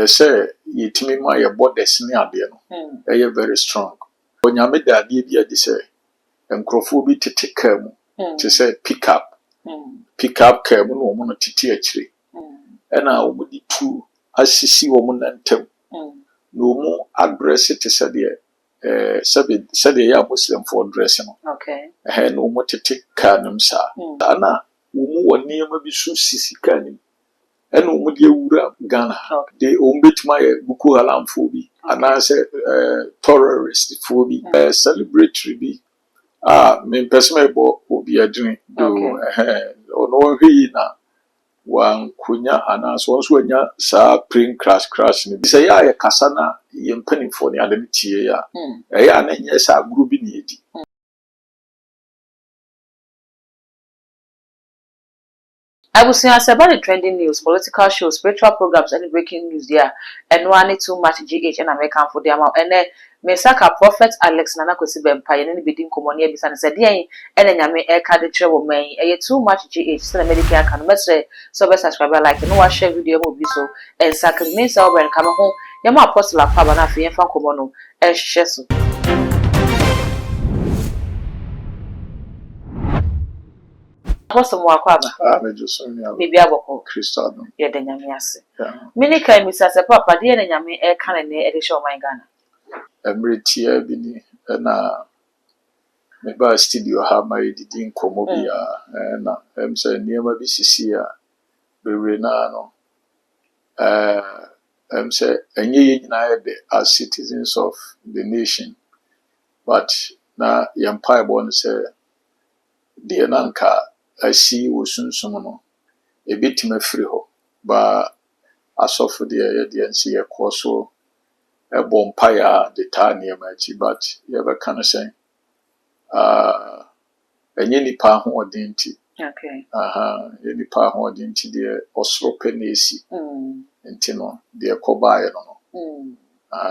say yetimi ma ye borders ni ade no very strong onyame da ade bi ade say enkrofo bi tete ka mu to say pick up ka mu no mo no tete akire na o di tu asisi wo mo nantem no mo address it say de sabe ya muslim for dress no no mo tete ka nam sa ana wo mo woni ma bi su sisi ka ni eno mo de wura Ghana de o mbetima ye Boko Haram phobi ana say terrorist phobi celebratory bi me person me bo obi adwin do ono hwi na wan kunya ana so anya sa plane crash ni say ya kasa na ye mpanimfo ne ade tie ya ya na nye sa group bi ni edi I will say about the trending news, political shows, spiritual programs, and breaking news there. And one too much GH and American for them. And then Mesaka Prophet Alex Nana Kosibem Pay and bidding Comonia Bisan said, Yay, and then Yame Air Card Travel May, a too much GH, still a medical can message, so best subscriber like no one share video will be so, and Saka means over and come home. Yama Apostle of Pabanafi and Fancomono, and Shesu. Apostle Mwakaba. Maybe I will Crystal. Yeah, the Yamias. Many kind Mr. Papa, dear and Yami air cannon edition of my Ghana. Every tear bini na meba studio ha my didin komo bia na say niema bi sisi a bebre na no say enye ye nyina de as citizens of the nation but na yempa ebo say de nanka asi wo sunsum no ebitima firi ho ba asofo de ye de nsi ye koso bompire the niema chi but ye be kan say enye nipa ho odinti ye nipa ho odinti de osoro penesi enti no de kobaye no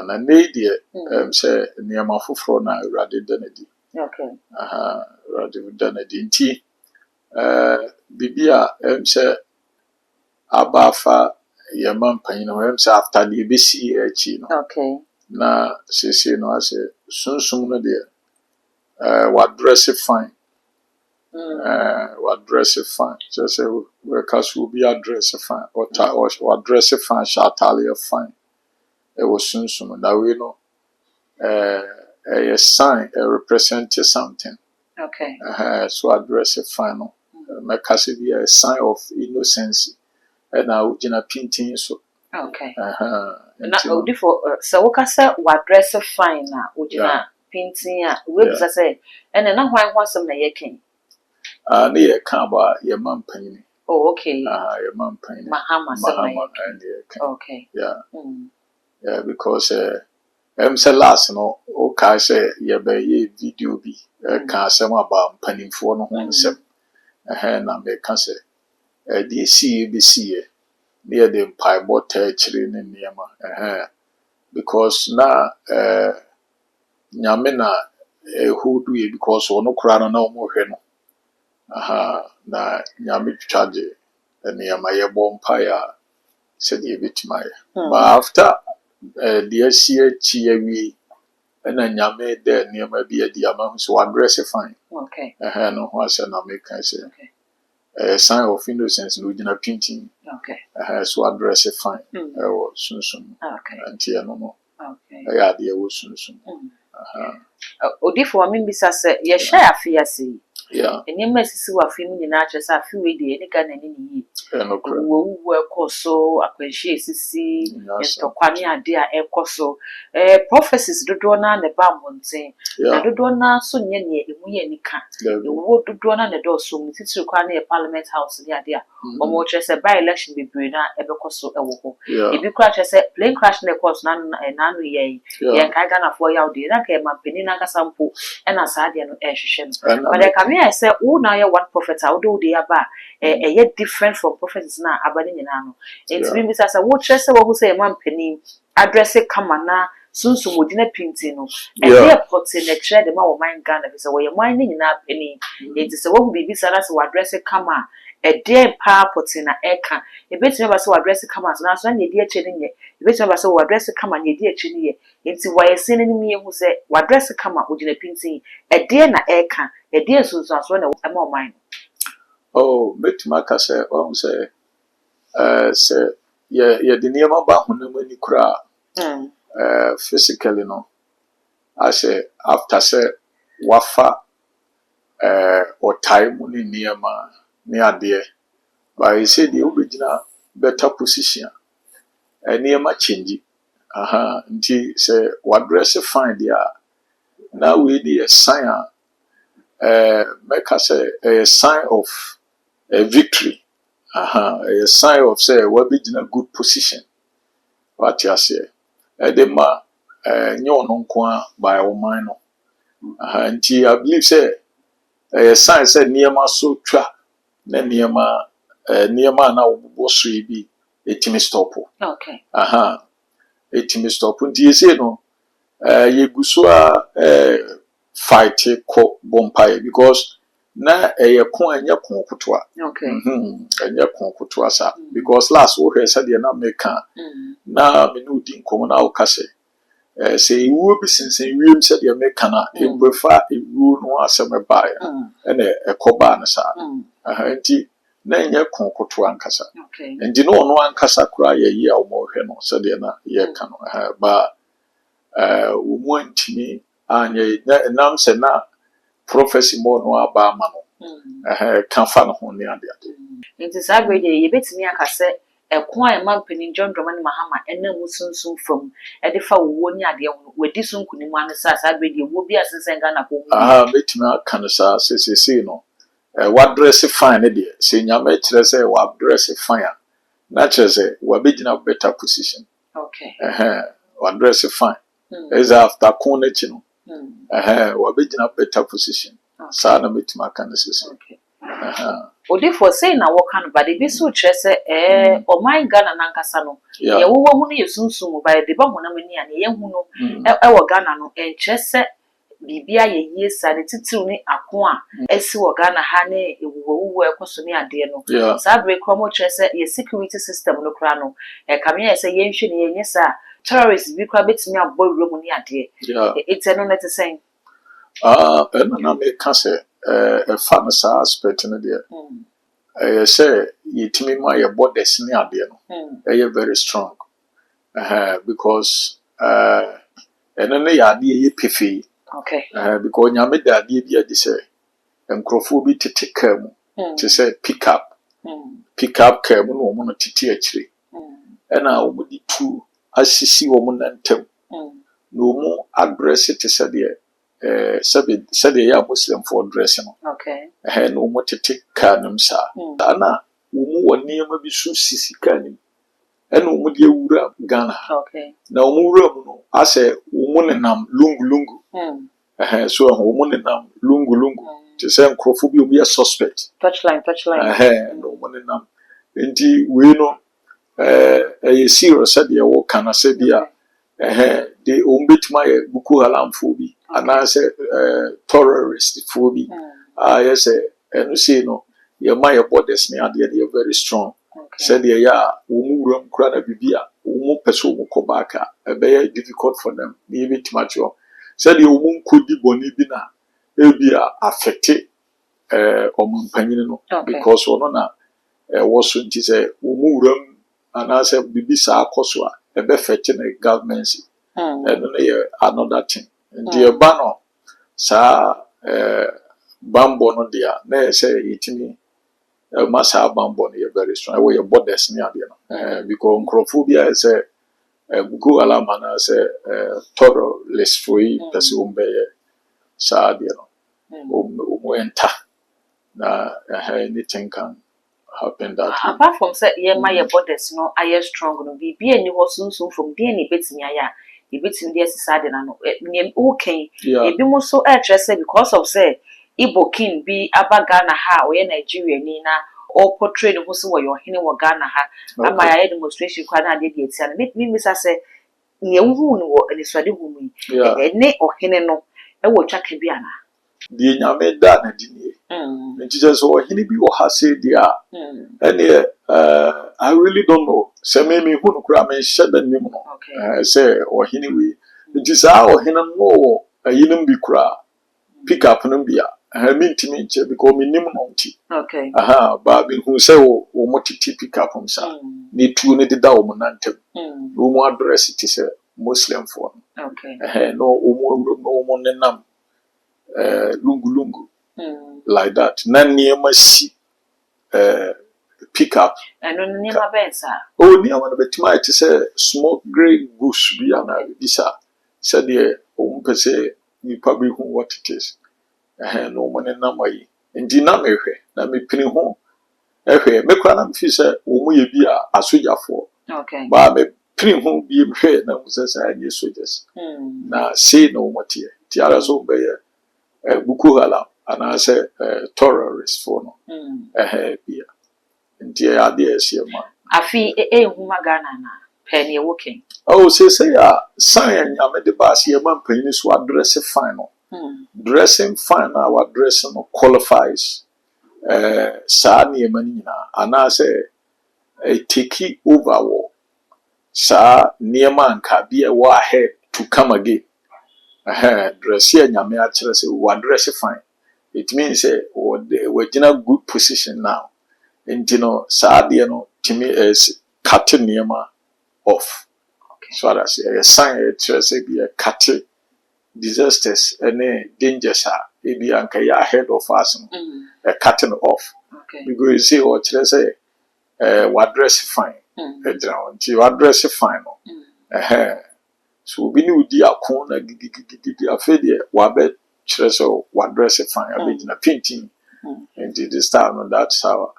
na nei de say niema foforo na urade danadi urade danadi enti bibia say abafa ye mampan no say after the besi echi no na sese no ase sunsum no de what dress it fine what dress it fine so say we cause will be address fine or what dress it fine shatalia fine it was sunsum that we know a sign represent something so address it final make us be a sign of innocence and now in a painting so na odifo so wokasa what dress fine na ojina painting a we bisa say and na hwan na yeken na ye kan ba ye mampan ye mampan Mahama yeah because say last no o ka say ye be ye video bi ka asem aba mpanimfo no ho nsem na me ka say the see be see near the pie bota chiri ne niema because na nyame na who do it because ono kura no na omo hwe no na nyame charge niema ye bompa ya said ye bitima ya but after the see chi wi na nyame de niema bi adi ama so address fine no ho ase na me kan say sign of innocence no gina painting so address fine sunsun anti no ya de wo sunsun odifo wa mbisa se ye share afiase enye masisi wa film nyina kire sa afi we de ni Ghana ni yi wo ekoso akwanhie esisi estokwane ade a ekoso prophecies dodo na ne ba monten na dodo na so nye ne emu ye nika wo dodo na ne do so mutitiri kwa na parliament house ni ade a omo kire se by election bebre na ebekoso ewo ho ebi kwa kire se plane crash na course na no ye ka Ghana for ya ode na ka mampeni na kasa mpo na sa ade no ehwehwe no but I say who now you one prophet how do they aba yet different from prophets na abani nyina no enti bi bisa say wo kire say wo say man pani address kama na sunsun modina painting no e put na kire de ma wo man Ghana bi say wo ye man nyina pani enti say wo bi bisa na say wo address kama a dear pa potina eka, a bit never so address come as now, and ye dear chinny, a bit never so address come and ye dear chinny, into why a sending me who say, what dress come up with a pincy, a dear na eka, a dear Susan, one a more mine. Oh, bet Maka say, say, yeah, the near my back when you cry, physically, no. I say, after say, wafa, or time only near dear. But I say the original better position, near my change. Until say, what dress fine there. Now we need a sign, make us a sign of a victory. A sign of say we'll be in a good position. What you say? Edema, no by our mind. Until I believe say a sign said near my so trap, then near my now was be a team stop. Okay. A team stop. Until you say no, you go so fight ko bompire because na ko anya kon kutoa. Okay. Anya kon kutoa sa because last we heard said na meka na me no din komo na okase say iwu bi sinsen wiem said ya meka na e prefer iwu no asem ba ya na ekoba na sa nti na anya kon kutoa ankasa nti no no ankasa kura ye yi a wo hwe no said ya na ye ka no ba wo mo ntimi anye nam se na prophecy more no aba ma no kan fa no ho ne ade nti sabe de ye betimi akase ekon a mampani John Dramani Mahama ena musunsun fam e de fa wo ni ade ho wadi sunkuni mu ansa sabe de wo bi asensen ga na ko betimi aka sa se no what dress fine de se nyame kire se what dress fine na kire se wa begina better position okay what dress fine is after corner chino wa begina better position sa na metima kan se okay odi for say na wo kan ba de bi so kire se o my Ghana na nkasa no ye wo mu no yesunsun ba de ba honam ni ane ye hu no e wo Ghana no kire se bibia ye yesa ne titiru ni ako a esi wo Ghana ha ne ewuwu ekoso ni ade no sa bre kromo kire se ye security system no kra no kame ye se ye nhwe ne ye nyesa terrorists bi kwa betimi abọ room ni ade it's no net saying na me ka se fa na sa aspect no de say yitimi ma ye borders ni ade no very strong because no ya ade ye pefi okay because nyame da ade bi ade say enkrofo bi tete ka mu to say pick up ka mu no mo no tete akire na o mo di tu asisi wo mo nantem no mo address it said said ya muslim for dress no okay no mo tete ka nam sa na wo mo woni ma bi su sisi ka ni wo mo de wura Ghana okay na wo mo wura mu no ase wo mo nenam lungu so wo mo nenam lungu to say nkrofo bi o bi suspect touchline no mo nenam enti we no serious said ya wo kana said ya de ombetuma ye Boko Haram phobia ana say terrorist phobia yes no say no ye my borders ne ade they very strong said ya wo mu wuram kura na bibia wo mu peso wo ko back be difficult for them be betima cho said ye wo mu nkodi boni bi na ebia affect ompanyin no because ono na was so nti say wo mu wuram ana say bibisa akoso a ebe fetch na government and another thing the bano sa bambo no dia na say itimi masa bambo no very strong we borders ni ade no because nkrofobia say Boko Haram na say toro less free person umbe sa ade no o enter na anything can happen that apart from say ye my borders no are strong no bi any was soon from dey ni betimi aya e betimi dey side na no okay e bi mo so say because of say Igbo king bi abaga na ha we Nigeria ni na or portray no so wo your hene wo Ghana ha ama ya demonstration kwa na dey dey tia na me misa say ne wu no wo ani so de hu mi ne o hene no e wo twaka bi ana the nyame da na di nie nti just so hini bi o ha say dia and I really don't know say me hu no kura me hye da nim no say o hini we nti sa o hini no ayinim bi kura pick up no bia mintimi nche because me nim no nti ba bi hu say o motiti pick up msa ni tu ne deda o monantem o mo address it say Muslim for no o mo nenam lungu like that nan niema si pick up and no niema bensa oh niema no betima it say smoke grey goose bi ana bisa said the o mpese ni public what it is no mo nenam ayi ndi na mehwe na me pini ho ehwe me kwa na mfi say o mo ye bi a asojafo ba me pini ho bi mhwe na mo say say soldiers na say no mo tie ti ara so be Boko Haram and I say terrorist for no bia nti ade ese ma afi huma Ghana na penny working oh say sign ya me de ba se man penny so address fine no dressing fine our dress no qualifies sa ne mani na ana say take over war sa niema anka bia wa ahead to come again dress here nyame a kire say we address fine it means we in a good position now and you know saade no timi is cutting niema off so that say a sign it say be a cutting disasters and dangers are be anka ya ahead of us a cutting off because you see what kire say we address fine you address fine no so we need the akon na gigi afede wa be kire so wa dress fine abegina painting and this time and that's how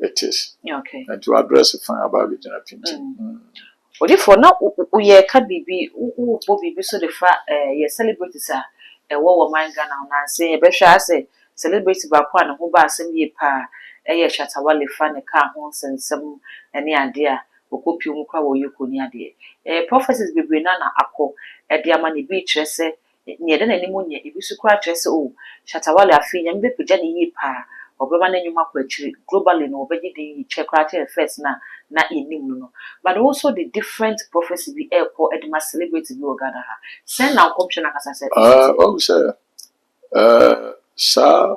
it is and to address fine about abegina painting odi for na uye ka bibi wo bibi so de fa ye celebrate sa wo manga na say e be hwa say celebrate ba kwa na ho ba asem ye pa ye Shatawale fa ne ka ho sensem ene ade a okopi mu kwa wo yekoni ade prophecies bebre na akọ de ama ne bi kire se ne de na ni mu nye ebi su kwa kire se o Shatawale afi nya mbe pja ne yi pa obema na nyuma kwa akiri globally no obeji de yi check right first na enim no but also the different prophecies be airport and ma celebrate bi ogada ha sen na komshe na kasa se o say sa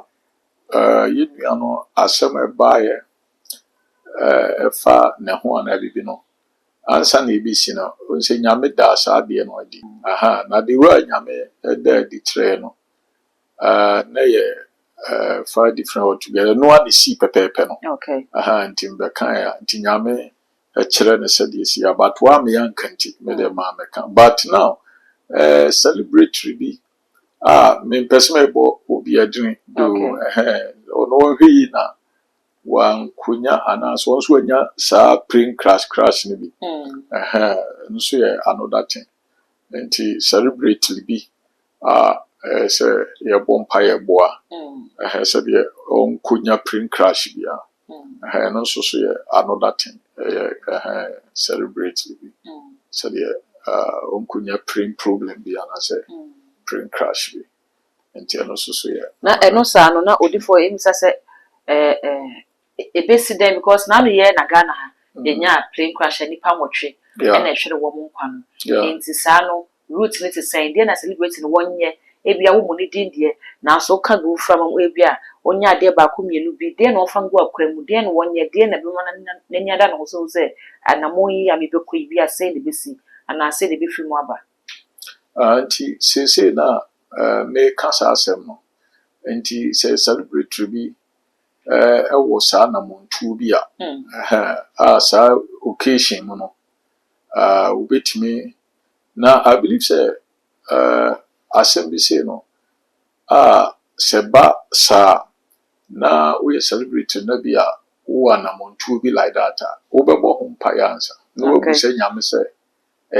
yinu ano asem ebaye efa ne ho ana bibi no ansa na ebisi no onse nyame da sa de no adi na de wa nyame da di tre no na ye far different altogether no one see pepepe no ntimbe kan ya ntinyame kire ne se de si about wa me yankanti me de ma me kan but now celebratory bi me person me bo obi adwin do ono hwi na wan kunya ana so anya sa print crash ni bi nso ye another thing nti celebrate bi say ye bompa ye boa say be on kunya print crash bi no so ye another thing celebrate bi say on kunya print problem bi ana say print crash bi nti no so ye na eno sa no na odifo emisa say ebesiden because now ye na Ghana ha enya plane crash nipa nwotwe na ehwere wo mo nkwa no enti sa no route ne te say dey na celebrate no wonye ebia wo mu ne dindie na so ka go from ebia onya ade ba ko mienu bi dey na ofango akwramu dey na wonye dey na be mana na nyada no so say anamo yi ya me be ko bi asay ne besi ana asay ne be fi mu aba anti say na me kasa asem no enti say celebrate bi ewo sa na montu bi sa occasion no ubetimi na I believe say assembly say no seba sa na we celebrate na bia wo na montu bi like that obebo ho mpayansa no we say nyame say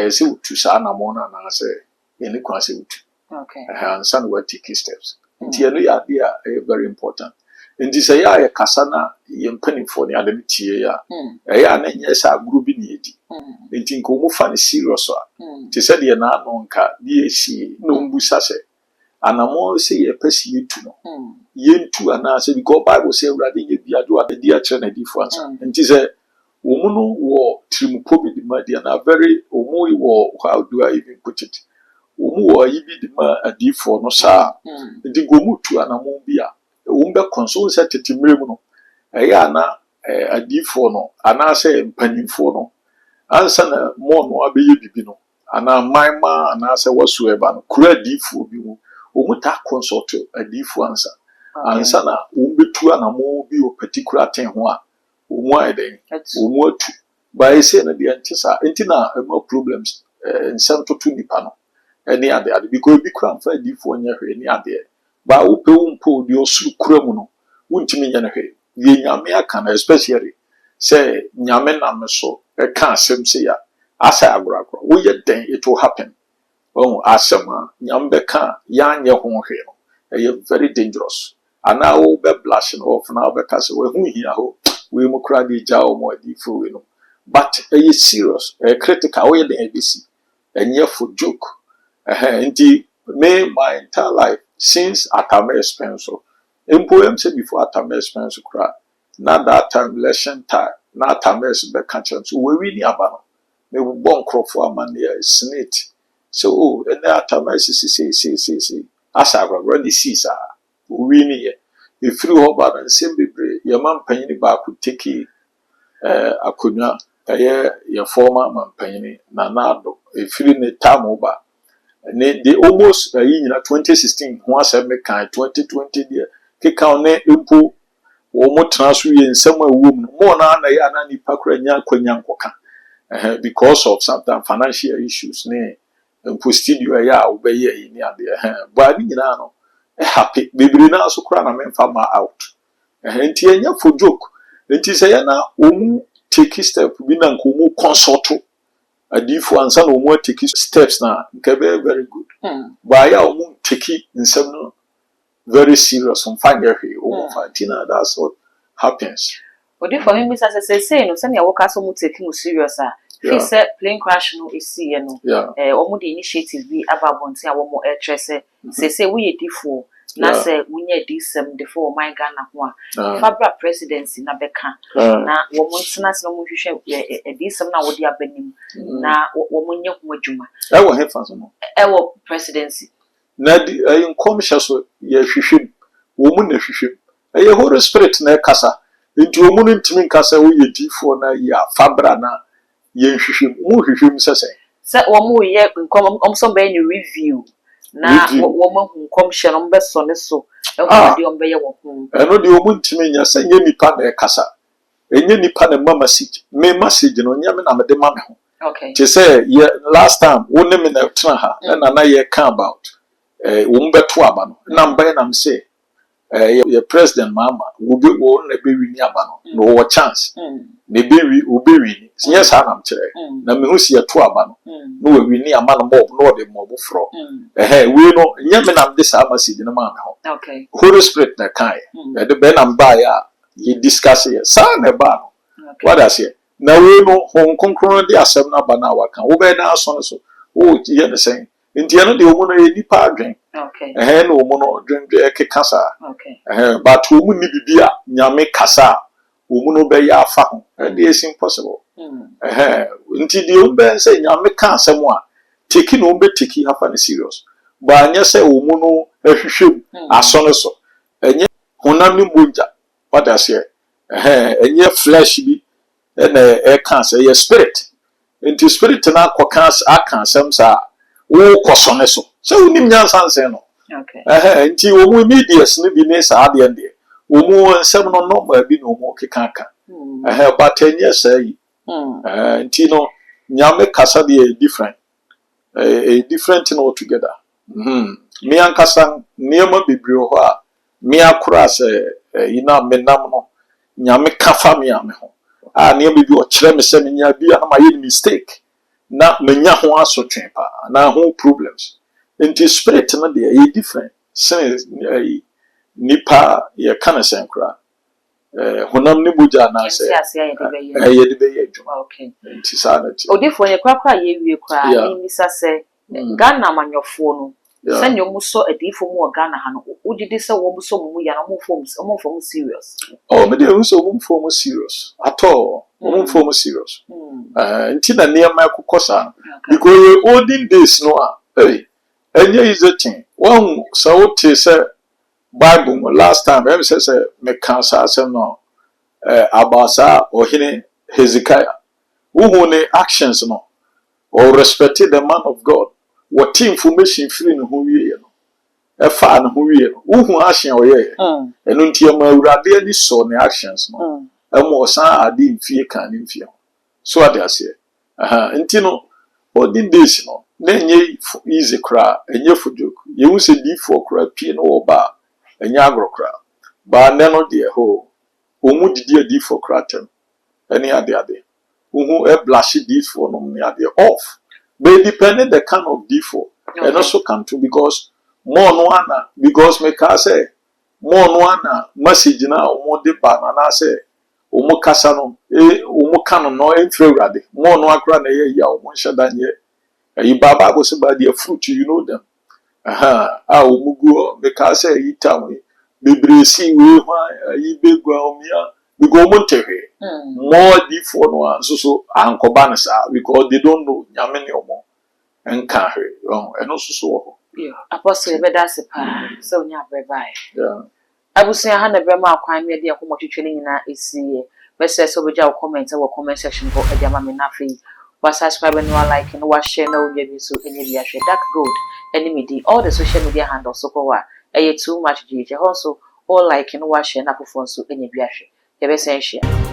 say utu sa na mo na say any kwa say utu and some we take steps nti eno ya dia very important nti say ya kasa na ye mpanimfo ne ade tie ya ya na nye sa group bi ne edi nti nko mu fa ne serious nti say de na no nka die si no mbusa say anamo say ye pesi yetu no yentu anase because Bible say urade ye biado abedi a kire na difo ansa nti say omuno wo trimpo bi di madi na very omu wo how do I even put it omu wo yibi di ma adifo no sa nti gomu tu anamo bi a be console set timire mu no eya na adifo no anase mpanimfo no ansa na mo no abeye bibi no ana maima anase whatsoever no kura adifo bi mu omuta consult adifo ansa ansa na umbetu anamo bi o particular thing ho a omu ayden omu atu by say na de antisa entina no problems nsam to nipa no any ade because bi kura mfa adifo nya hwe any ade ba wo pe wo mpo de osuru kura mu no wontimi nya na hwe ye nyame aka na especially say nyame na me so e ka asem se ya asa agrakro wo ye den it will happen oh asema nyambe ka ya nye ho hwe no e very dangerous ana wo be blushing off na be ka se we hu hia ho we mo kra di ja o mo adifo we no but e serious e critical we den abc enye for joke nti me my entire life since Atama expense employment say before Atama expense kra na that time election time na Atama be catch so we really abano me bon crofo amane snake so and Atama say asa agro ni sisa we ni e free ho ba na nsem bebre ye man panyin ba ku take akonya ye former man panyin na nado e free ne time ba they almost in 2016 who was a kind 2020 there keka ne empo wo mo transfer ye nsem awum mo na ya na nipa kra nya kwanya nkoka because of sometimes financial issues ne empo studio ya obeye ni ade but ni nyina no happy bibiri na so kra na memfa ma out enti enya for joke enti say na omu take step bi na nkomu consult adifo ansa na omu take steps na nke very good but ya omu take nsem no very serious on find every omu fatina that's what happens odifo me bisa say no say na woka so mu take mu serious a he say plane crash no esi ye no omu the initiative bi ababonti a wo mo say we difo na say wunye disem defo my Ghana ho a fabra presidency na beka na wo mo ntena se no mo hwehwe disem na wo di abanim na wo mo nye ho adwuma e wo hefa so no e wo presidency na di commission so ye hwehwe wo mo na hwehwe e Holy Spirit na kasa nti wo mo ntimi nkasa wo ye difo na ya fabra na ye hwehwe mo hwehwe mi sese se wo mo ye nkom be ni review na wo mo commission on be so ne so e ho de on be ye wo hu eno de wo mo ntimi nya se nye nipa na kasa enye nipa na ma message me message no nya me na me de ma me ho okay to say last time wo ne me na tena ha na ye can about wo mbeto aba no na mba na me say your president mama wo be wo na be wi ni aba no no wo chance ne be wi obewi nya sa na mkire na me hu si to aba no no we wi ni ama no mob no de mob fro we no nya me na me sa message no ma me ho okay Holy Spirit na kai de be na mba ya ye discuss ye sa na ba no what I say na we no hon konkron de asem na ba na waka wo be na aso no so o ye ne sen nti no de omo no ye nipa adwen okay no omo no dwen de kekasa okay but omo ni bibia nyame kasa omo no be ya afa ho and it is impossible nti de omo be say nyame ka asem a teki no be teki hafa ne serious ba anya say omo no ahwehwem aso no so enye honam ni mbonja what I say enye flesh bi na can say your spirit into spirit na akoka aka asem sa wo kosone so unim nyansa nse no okay nti omu immediate ne bi ne sa ade ende omu nsem no normal bi no omu kekaka but enye say nti no nyame kasa de different different thing altogether me ankasa niema bebre ho a me akura se ina menam no nyame kafa me ame ho niema bi o kire me se me nya bi na ma ye mistake na menya ho asotwen pa na ho problems into spirit na de e different since nipa ye kana senkra honam ne buja na se ye de be ye djuma okay nti sa na ti odifo ye kwakwa ye wie kwa ni misa se Ghana manyofo no Send your muso a day for more Ghana. Would you say one so mu ya no more serious? Oh, me dey so mo form serious at all. Mo form serious. Until near my kukosa because olden days no hey enye is a thing. One so te say Bible last time em say me kan sa asem no abasa ohene Hezekiah who ne actions no or respected the man of God what information free no hu wie no e fa no hu wie no who action oye enu ntia ma awurade ani so ne actions no emo san ade mfie kan ne mfie so ade ase nti no olden days no na enye easy kra enye fujok ye hu se di for kra pie no oba enye agro kra ba ne no de ho omu didi adi for kra tem any ade who a blashy D4 no near the off. But depending the kind of D4. And also come to because more no one because me ka say more no one message na more de banana say omo kasa no omo kano no enfrewrade more no akra na ye ya omo nhada nye yi baba go se ba the fruit you know them omo go me ka say yi tam bebresi we hwan yi begwa omia because more D4 no so ankoba sa because they don't know nyame ne omo enka hwe and also so yeah apostle be da se pa so nya bye yeah abusia ha na be ma akwan me de akomo twetwe ni nyina esi message so be ja comment wo comment section ko e ma me na fe wa subscribe and like and wa share na unya bi so enye bi ahwe dark gold enemy di all the social media handles so ko wa too much jeje also all like and wa share na ko so enye bi ahwe ye be say share